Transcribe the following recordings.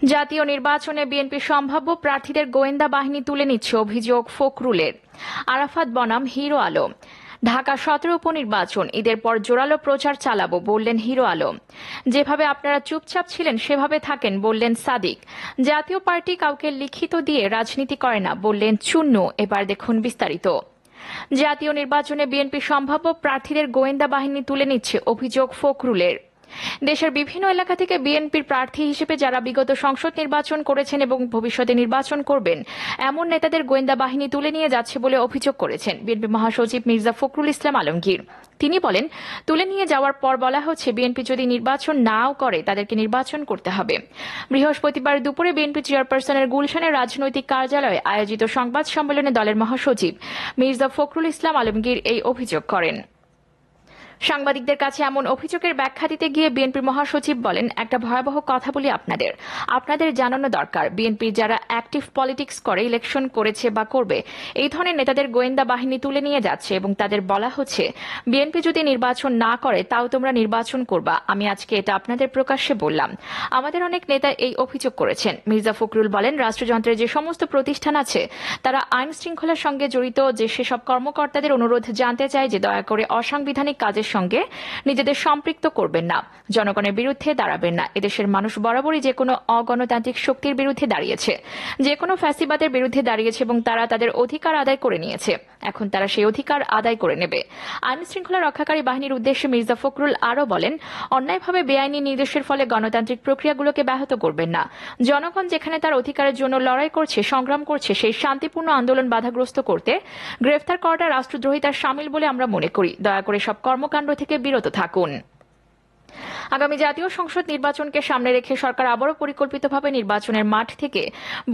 জাতীয় নির্বাচনে বিএনপির সম্ভাব্য প্রার্থীদের গোয়েন্দা বাহিনী তুলে নিচ্ছে অভিযোগ ফখরুলের। আরাফাত বনাম হিরো আলম। ঢাকা 17 উপনির্বাচন ঈদের পর জোরালো প্রচার চালাবো বললেন হিরো আলম। যেভাবে আপনারা চুপচাপ ছিলেন সেভাবে থাকেন বললেন সাদিক। জাতীয় পার্টি কাউকে লিখিত দিয়ে রাজনীতি করে না বললেন চুন্নু। এবার দেখুন বিস্তারিত। জাতীয় নির্বাচনে বিএনপির সম্ভাব্য প্রার্থীদের গোয়েন্দা বাহিনী তুলে নিচ্ছে অভিযোগ ফখরুলের। দেশের বিভিন্ন এলাকা থেকে বিএনপির প্রার্থী হিসেবে যারা বিগত সংসদ নির্বাচন করেছেন এবং ভবিষ্যতে নির্বাচন করবেন এমন নেতাদের গোয়েন্দা বাহিনী তুলে নিয়ে যাচ্ছে বলে অভিযোগ করেছেন বিএনপি মহাসচিব মির্জা ফখরুল ইসলাম আলমগীর। তিনি বলেন, তুলে নিয়ে যাওয়ার পর বলা হচ্ছে বিএনপি যদি নির্বাচন নাও করে তাদেরকে নির্বাচন করতে হবে। বৃহস্পতিবার দুপুরে বিএনপি চেয়ারপারসনের গুলশানের রাজনৈতিক কার্যালয়ে আয়োজিত সংবাদ সম্মেলনে দলের মহাসচিব মির্জা ফখরুল ইসলাম আলমগীর এই অভিযোগ করেন। সাংবাদিকদের কাছে এমন অভিযোগের ব্যাখ্যা দিতে গিয়ে বিএনপির মহাসচিব বলেন, একটা ভয়াবহ কথা বলি আপনাদের জানানো দরকার, বিএনপির যারা অ্যাক্টিভ পলিটিক্স করে, ইলেকশন করেছে বা করবে, এই ধরনের নেতাদের গোয়েন্দা বাহিনী তুলে নিয়ে যাচ্ছে এবং তাদের বলা হচ্ছে বিএনপি যদি নির্বাচন না করে তাও তোমরা নির্বাচন করবা। আমি আজকে এটা আপনাদের প্রকাশ্যে বললাম। আমাদের অনেক নেতা এই অভিযোগ করেছেন। মির্জা ফখরুল বলেন, রাষ্ট্রযন্ত্রের যে সমস্ত প্রতিষ্ঠান আছে তারা আইন শৃঙ্খলার সঙ্গে জড়িত, যে সেসব কর্মকর্তাদের অনুরোধ জানতে চায় যে দয়া করে অসাংবিধানিক কাজের সঙ্গে নিজেদের সম্পৃক্ত করবেন না, জনগণের বিরুদ্ধে দাঁড়াবেন না। এদেশের মানুষ বরাবরই যে কোনো অগণতান্ত্রিক শক্তির বিরুদ্ধে দাঁড়িয়েছে, যে কোনো ফ্যাসিবাদের বিরুদ্ধে দাঁড়িয়েছে এবং তারা তাদের অধিকার আদায় করে নিয়েছে। এখন তারা সেই অধিকার আদায় করে নেবে। আইন শৃঙ্খলা রক্ষাকারী বাহিনীর উদ্দেশ্যে মির্জা ফখরুল আরও বলেন, অন্যায়ভাবে বেআইনি নির্দেশের ফলে গণতান্ত্রিক প্রক্রিয়াগুলোকে ব্যাহত করবেন না। জনগণ যেখানে তার অধিকারের জন্য লড়াই করছে, সংগ্রাম করছে, সেই শান্তিপূর্ণ আন্দোলন বাধাগ্রস্ত করতে গ্রেফতার করাটা রাষ্ট্রদ্রোহিতার শামিল বলে আমরা মনে করি। দয়া করে সব কর্মকাণ্ড থেকে বিরত থাকুন। আগামী জাতীয় সংসদ নির্বাচনকে সামনে রেখে সরকার আবারও পরিকল্পিতভাবে নির্বাচনের মাঠ থেকে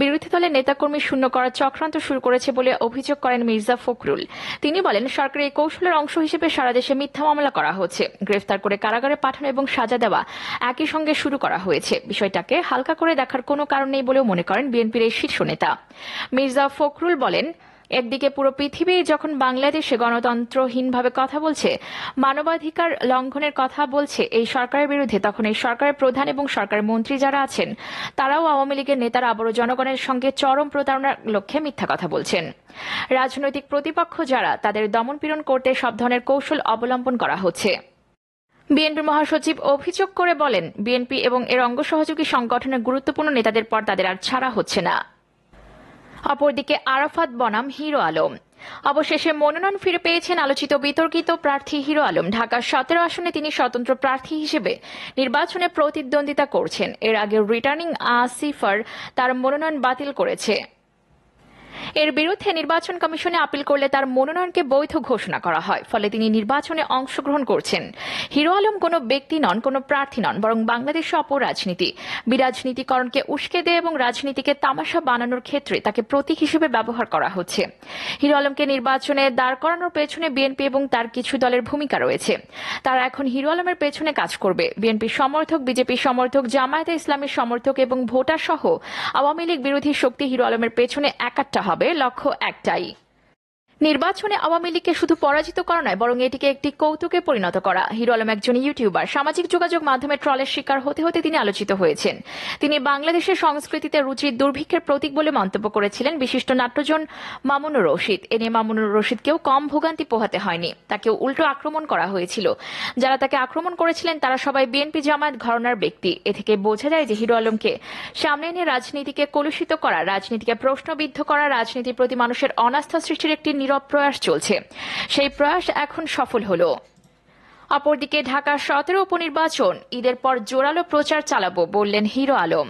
বিরোধী দলের নেতাকর্মী শূন্য করার চক্রান্ত শুরু করেছে বলে অভিযোগ করেন মির্জা ফখরুল। তিনি বলেন, সরকারের এই কৌশলের অংশ হিসেবে সারা দেশে মিথ্যা মামলা করা হচ্ছে, গ্রেফতার করে কারাগারে পাঠানো এবং সাজা দেওয়া একই সঙ্গে শুরু করা হয়েছে। বিষয়টাকে হালকা করে দেখার কোনো কারণ নেই বলেও মনে করেন বিএনপির এই শীর্ষ নেতা। মির্জা ফখরুল বলেন, একদিকে পুরো পৃথিবী যখন বাংলাদেশে গণতন্ত্রহীনভাবে কথা বলছে, মানবাধিকার লঙ্ঘনের কথা বলছে এই সরকারের বিরুদ্ধে, তখন এই সরকারের প্রধান এবং সরকারের মন্ত্রী যারা আছেন তারাও আওয়ামী লীগের নেতারা আবারও জনগণের সঙ্গে চরম প্রতারণার লক্ষ্যে মিথ্যা কথা বলছেন। রাজনৈতিক প্রতিপক্ষ যারা, তাদের দমনপীড়ন করতে সব ধরনের কৌশল অবলম্বন করা হচ্ছে। বিএনপি মহাসচিব অভিযোগ করে বলেন, বিএনপি এবং এর অঙ্গ সহযোগী সংগঠনের গুরুত্বপূর্ণ নেতাদের পর তাদের আর ছাড়া হচ্ছে না। অপরদিকে আরাফাত বনাম হিরো আলম। অবশেষে মনোনয়ন ফিরে পেয়েছেন আলোচিত বিতর্কিত প্রার্থী হিরো আলম। ঢাকার 17 আসনে তিনি স্বতন্ত্র প্রার্থী হিসেবে নির্বাচনে প্রতিদ্বন্দ্বিতা করছেন। এর আগে রিটার্নিং আসিফার তার মনোনয়ন বাতিল করেছে। এর বিরুদ্ধে নির্বাচন কমিশনে আপিল করলে তার মনোনয়নকে বৈধ ঘোষণা করা হয়, ফলে তিনি নির্বাচনে অংশগ্রহণ করছেন। হিরো আলম কোনো ব্যক্তি নন, কোনো প্রার্থী নন, বরং বাংলাদেশে অপরাজনীতি, বিরাজনীতিকরণকে উস্কে দেয় এবং রাজনীতিকে তামাশা বানানোর ক্ষেত্রে তাকে প্রতীক হিসেবে ব্যবহার করা হচ্ছে। হিরো আলমকে নির্বাচনে দাঁড় করানোর পেছনে বিএনপি এবং তার কিছু দলের ভূমিকা রয়েছে। তারা এখন হিরো আলমের পেছনে কাজ করবে। বিএনপির সমর্থক, বিজেপির সমর্থক, জামায়াতে ইসলামের সমর্থক এবং ভোটার সহ আওয়ামী লীগ বিরোধী শক্তি হিরো আলমের পেছনে একাট্টা হবে, লক্ষ্য একটাই, নির্বাচনে আওয়ামী লীগকে শুধু পরাজিত করা নয়, বরং এটিকে একটি কৌতুকে পরিণত করা। হিরো আলম একজন ইউটিউবার। সামাজিক যোগাযোগ মাধ্যমে ট্রলের শিকার হতে হতে তিনি আলোচিত হয়েছেন। তিনি বাংলাদেশের সংস্কৃতিতে রুচির দুর্ভিক্ষের প্রতীক বলে মন্তব্য করেছিলেন বিশিষ্ট নাট্যজন মামুনুর রশিদ। এ নিয়ে মামুনুর রশিদকেও কম ভোগান্তি পোহাতে হয়নি, তাকেও উল্টো আক্রমণ করা হয়েছিল। যারা তাকে আক্রমণ করেছিলেন তারা সবাই বিএনপি জামায়াত ঘরানার ব্যক্তি। এ থেকে বোঝা যায় যে হিরো আলমকে সামনে এনে রাজনীতিকে কলুষিত করা, রাজনীতিকে প্রশ্নবিদ্ধ করা, রাজনীতির প্রতি মানুষের অনাস্থা সৃষ্টির একটি নীরব প্রয়াস চলছে। সেই প্রয়াস এখন সফল হলো। অপরদিকে ঢাকা 17 উপনির্বাচন ঈদের পর জোরালো প্রচার চালাবো বললেন হিরো আলম।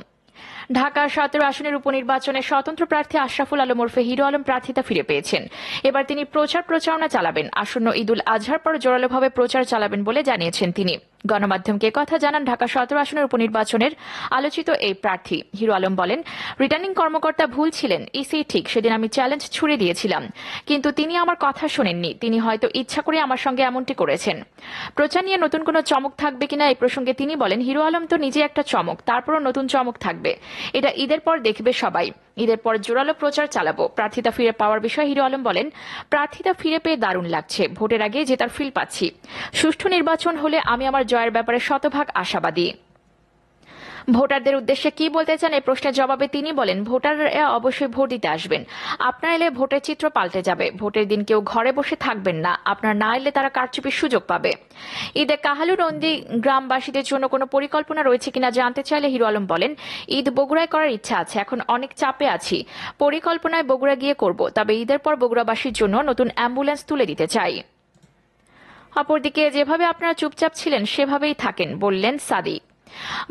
ঢাকা 17 আসনের উপনির্বাচনে স্বতন্ত্র প্রার্থী আশরাফুল আলম ওরফে হিরো আলম প্রার্থিতা ফিরে পেয়েছেন। এবার তিনি প্রচারণা চালাবেন। আসন্ন ঈদুল আজহার পর জোরালোভাবে প্রচার চালাবেন বলে জানিয়েছেন তিনি। গণমাধ্যমকে কথা জানান ঢাকা 17 আসনের উপনির্বাচনের আলোচিত এই প্রার্থী। হিরো আলম বলেন, রিটার্নিং কর্মকর্তা ভুল ছিলেন, ইসি ঠিক, সেদিন আমি চ্যালেঞ্জ ছুড়ে দিয়েছিলাম, কিন্তু তিনি আমার কথা শোনেননি। তিনি হয়তো ইচ্ছা করে আমার সঙ্গে এমনটি করেছেন। প্রচার নিয়ে নতুন কোনো চমক থাকবে কিনা এই প্রসঙ্গে তিনি বলেন, হিরো আলম তো নিজে একটা চমক, তারপরও নতুন চমক থাকবে, এটা ঈদের পর দেখবে সবাই। ঈদের পর জোরালো প্রচার চালাবো। প্রার্থিতা ফিরে পাওয়ার বিষয়ে হিরো আলম বলেন, প্রার্থিতা ফিরে পেয়ে দারুণ লাগছে, ভোটের আগে জেতার ফিল পাচ্ছি। সুষ্ঠু নির্বাচন হলে আমি আমার জয়ের ব্যাপারে শতভাগ আশাবাদী। ভোটারদের উদ্দেশ্যে কি বলতে চান এই প্রশ্নের জবাবে তিনি বলেন, ভোটাররা অবশ্যই ভোট দিতে আসবেন। আপনারা এলে ভোটের চিত্র পাল্টে যাবে। ভোটের দিন কেউ ঘরে বসে থাকবেন না। আপনারা না এলে তারা কারচুপির সুযোগ পাবে। ঈদে কাহালু নন্দী গ্রামবাসীদের জন্য কোনো পরিকল্পনা রয়েছে কিনা জানতে চাইলে হিরো আলম বলেন, ঈদ বগুড়ায় করার ইচ্ছা আছে। এখন অনেক চাপে আছি। পরিকল্পনায় বগুড়া গিয়ে করব। তবে ঈদের পর বগুড়াবাসীর জন্য নতুন অ্যাম্বুলেন্স তুলে দিতে চাই। অপরদিকে যেভাবে আপনারা চুপচাপ ছিলেন সেভাবেই থাকেন, বললেন সাদিক।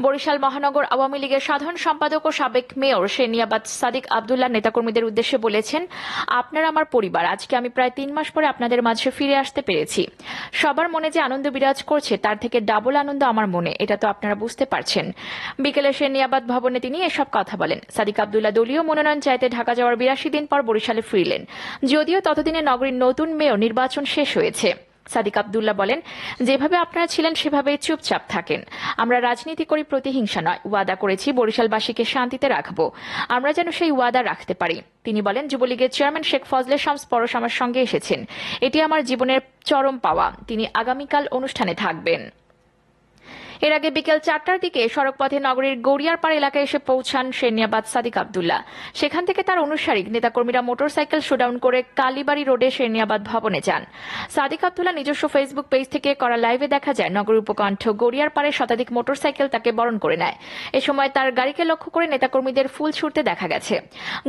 বরিশাল মহানগর আওয়ামী লীগের সাধারণ সম্পাদক ও সাবেক মেয়র সেনিয়াবাদ সাদিক আব্দুল্লাহ নেতাকর্মীদের উদ্দেশ্যে বলেছেন, আপনারা আমার পরিবার। আজকে আমি প্রায় 3 মাস পরে আপনাদের মাঝে ফিরে আসতে পেরেছি। সবার মনে যে আনন্দ বিরাজ করছে তার থেকে ডাবল আনন্দ আমার মনে, এটা তো আপনারা বুঝতে পারছেন। বিকেলে সেনিয়াবাদ ভবনে তিনি এসব কথা বলেন। সাদিক আব্দুল্লাহ দলীয় মনোনয়ন চাইতে ঢাকা যাওয়ার 82 দিন পর বরিশালে ফিরলেন। যদিও ততদিনে নগরীর নতুন মেয়র নির্বাচন শেষ হয়েছে। সাদিক আব্দুল্লাহ বলেন, যেভাবে আপনারা ছিলেন সেভাবেই চুপচাপ থাকেন। আমরা রাজনীতি করি, প্রতিহিংসা নয়। ওয়াদা করেছি বরিশালবাসীকে শান্তিতে রাখবো। আমরা যেন সেই ওয়াদা রাখতে পারি। তিনি বলেন, যুবলীগের চেয়ারম্যান শেখ ফজলে শামস পরশ আমার সঙ্গে এসেছেন। এটি আমার জীবনের চরম পাওয়া। তিনি আগামীকাল অনুষ্ঠানে থাকবেন। এর আগে বিকেল 4টার দিকে সড়কপথে নগরীর গড়িয়ারপাড় এলাকায় এসে পৌঁছান সেনিয়াবাদ সাদিক আব্দুল্লাহ। সেখান থেকে তার অনুসারী নেতাকর্মীরা মোটরসাইকেল শোডাউন করে কালীবাড়ি রোডে সেনিয়াবাদ ভবনে যান। সাদিক আব্দুল্লাহ নিজস্ব ফেসবুক পেজ থেকে করা লাইভে দেখা যায়, নগর উপকণ্ঠ গড়িয়ারপাড়ে শতাধিক মোটরসাইকেল তাকে বরণ করে নেয়। এ সময় তার গাড়িকে লক্ষ্য করে নেতাকর্মীদের ফুল ছুড়তে দেখা গেছে।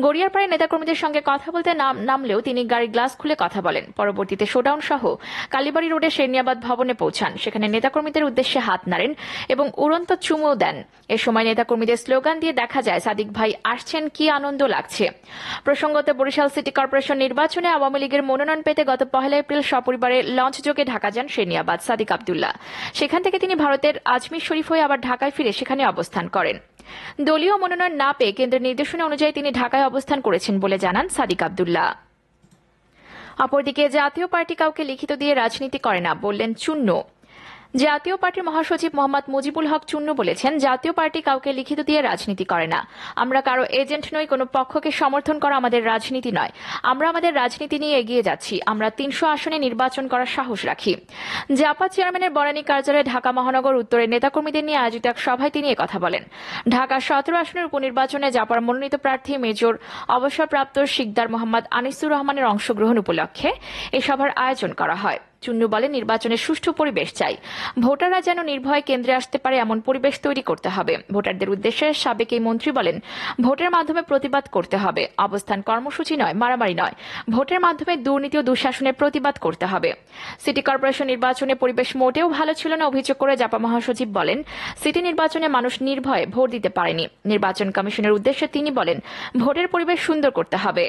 গড়িয়ারপাড়ে নেতাকর্মীদের সঙ্গে কথা বলতে নামলেও তিনি গাড়ির গ্লাস খুলে কথা বলেন। পরবর্তীতে শোডাউন সহ কালীবাড়ি রোডে সেনিয়াবাদ ভবনে পৌঁছান। সেখানে নেতাকর্মীদের উদ্দেশ্যে হাত নাড়েন এবং উড়ন্ত চুমু দেন। এ সময় নেতাকর্মীদের স্লোগান দিয়ে দেখা যায়, সাদিক ভাই আসছেন, কি আনন্দ লাগছে। প্রসঙ্গত, বরিশাল সিটি কর্পোরেশন নির্বাচনে আওয়ামী লীগের মনোনয়ন পেতে গত 1 এপ্রিল সপরিবারে লঞ্চযোগে ঢাকা যান সেনিয়াবাদ সাদিক আব্দুল্লাহ। সেখান থেকে তিনি ভারতের আজমির শরীফ হয়ে আবার ঢাকায় ফিরে সেখানে অবস্থান করেন। দলীয় মনোনয়ন না পেয়ে কেন্দ্রের নির্দেশনা অনুযায়ী তিনি ঢাকায় অবস্থান করেছেন বলে জানান সাদিক আব্দুল্লাহ। অপরদিকে জাতীয় পার্টি কাউকে লিখিত দিয়ে রাজনীতি করে না, বললেন চূন্য। জাতীয় পার্টির মহাসচিব মোহাম্মদ মুজিবুল হক চূন্য বলেছেন, জাতীয় পার্টি কাউকে লিখিত দিয়ে রাজনীতি করে না। আমরা কারো এজেন্ট নই, কোনো পক্ষকে সমর্থন করা আমাদের রাজনীতি নয়। আমরা আমাদের রাজনীতি নিয়ে এগিয়ে যাচ্ছি। আমরা 300 আসনে নির্বাচন করার সাহস রাখি। জাপা চেয়ারম্যানের বনানী কার্যালয়ে ঢাকা মহানগর উত্তরের নেতাকর্মীদের নিয়ে আয়োজিত এক সভায় তিনি কথা বলেন। ঢাকা 17 আসনের উপনির্বাচনে জাপার মনোনীত প্রার্থী মেজর অবসরপ্রাপ্ত শিকদার মোহাম্মদ আনিসুর রহমানের অংশগ্রহণ উপলক্ষে এই সভার আয়োজন করা হয়। চুন্নু বলেন, নির্বাচনে সুষ্ঠু পরিবেশ চাই। ভোটাররা যেন নির্ভয়ে কেন্দ্রে আসতে পারে এমন পরিবেশ তৈরি করতে হবে। ভোটারদের উদ্দেশ্যে সাবেক এই মন্ত্রী বলেন, ভোটের মাধ্যমে প্রতিবাদ করতে হবে। অবস্থান কর্মসূচি নয়, মারামারি নয়। ভোটের মাধ্যমে দুর্নীতি ও দুঃশাসনের প্রতিবাদ করতে হবে। সিটি কর্পোরেশন নির্বাচনে পরিবেশ মোটেও ভালো ছিল না অভিযোগ করে জাপা মহাসচিব বলেন, সিটি নির্বাচনে মানুষ নির্ভয়ে ভোট দিতে পারেনি। নির্বাচন কমিশনের উদ্দেশ্যে তিনি বলেন, ভোটের পরিবেশ সুন্দর করতে হবে।